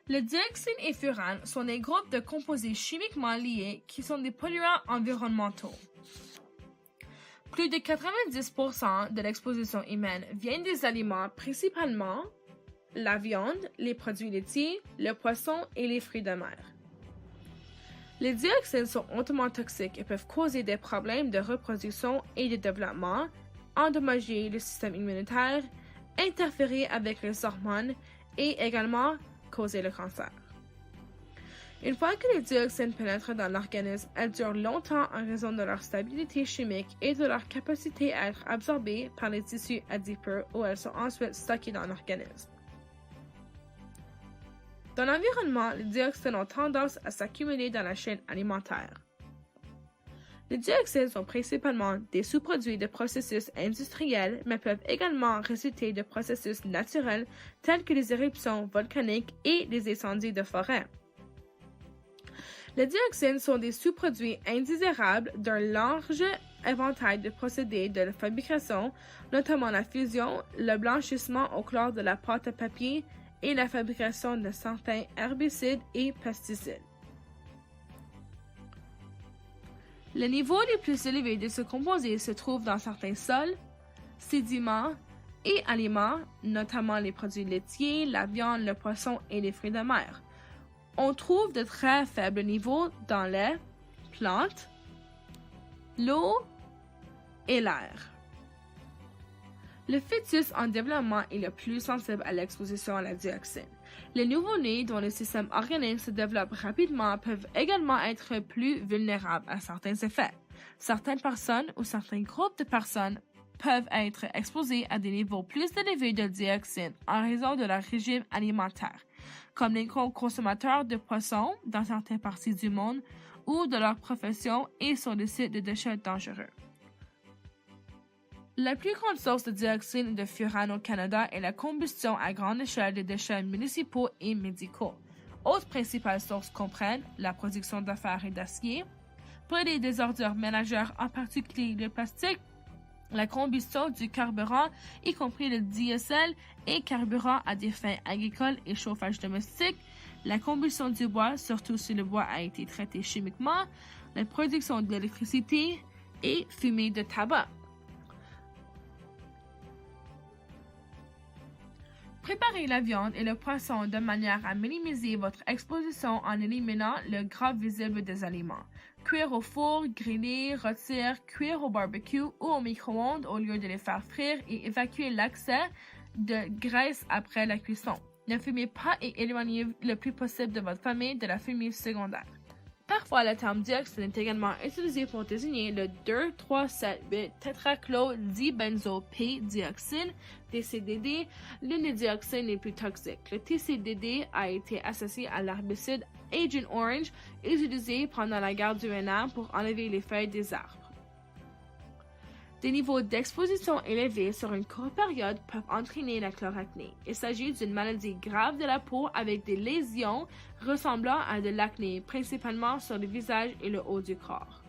Le dioxine et furane sont des groupes de composés chimiquement liés qui sont des polluants environnementaux. Plus de 90% de l'exposition humaine vient des aliments, principalement la viande, les produits laitiers, le poisson et les fruits de mer. Les dioxines sont hautement toxiques et peuvent causer des problèmes de reproduction et de développement, endommager le système immunitaire, interférer avec les hormones et également causer le cancer. Une fois que les dioxines pénètrent dans l'organisme, elles durent longtemps en raison de leur stabilité chimique et de leur capacité à être absorbées par les tissus adipeux où elles sont ensuite stockées dans l'organisme. Dans l'environnement, les dioxines ont tendance à s'accumuler dans la chaîne alimentaire. Les dioxines sont principalement des sous-produits de processus industriels, mais peuvent également résulter de processus naturels tels que les éruptions volcaniques et les incendies de forêt. Les dioxines sont des sous-produits indésirables d'un large éventail de procédés de fabrication, notamment la fusion, le blanchissement au chlore de la pâte à papier et la fabrication de certains herbicides et pesticides. Le niveau le plus élevé de ce composé se trouve dans certains sols, sédiments et aliments, notamment les produits laitiers, la viande, le poisson et les fruits de mer. On trouve de très faibles niveaux dans les plantes, l'eau et l'air. Le fœtus en développement est le plus sensible à l'exposition à la dioxine. Les nouveau-nés dont le système organique se développe rapidement peuvent également être plus vulnérables à certains effets. Certaines personnes ou certains groupes de personnes peuvent être exposés à des niveaux plus élevés de dioxine en raison de leur régime alimentaire, comme les gros consommateurs de poissons dans certaines parties du monde ou de leur profession et sur des sites de déchets dangereux. La plus grande source de dioxine et de furane au Canada est la combustion à grande échelle de déchets municipaux et médicaux. Autres principales sources comprennent la production de fer et d'acier, brûler des ordures ménagères, en particulier le plastique, la combustion du carburant, y compris le diesel et carburant à des fins agricoles et chauffage domestique, la combustion du bois, surtout si le bois a été traité chimiquement, la production d'électricité et fumée de tabac. Préparez la viande et le poisson de manière à minimiser votre exposition en éliminant le gras visible des aliments. Cuire au four, griller, rôtir, cuire au barbecue ou au micro-ondes au lieu de les faire frire et évacuer l'excès de graisse après la cuisson. Ne fumez pas et éloignez le plus possible de votre famille de la fumée secondaire. Parfois, le terme dioxine est également utilisé pour désigner le 2,3,7,8-tétrachlodibenzopyridioxine, TCDD, l'une des dioxines les plus toxiques. Le TCDD a été associé à l'herbicide Agent Orange, utilisé pendant la guerre du Vietnam pour enlever les feuilles des arbres. Des niveaux d'exposition élevés sur une courte période peuvent entraîner la chloracné. Il s'agit d'une maladie grave de la peau avec des lésions ressemblant à de l'acné, principalement sur le visage et le haut du corps.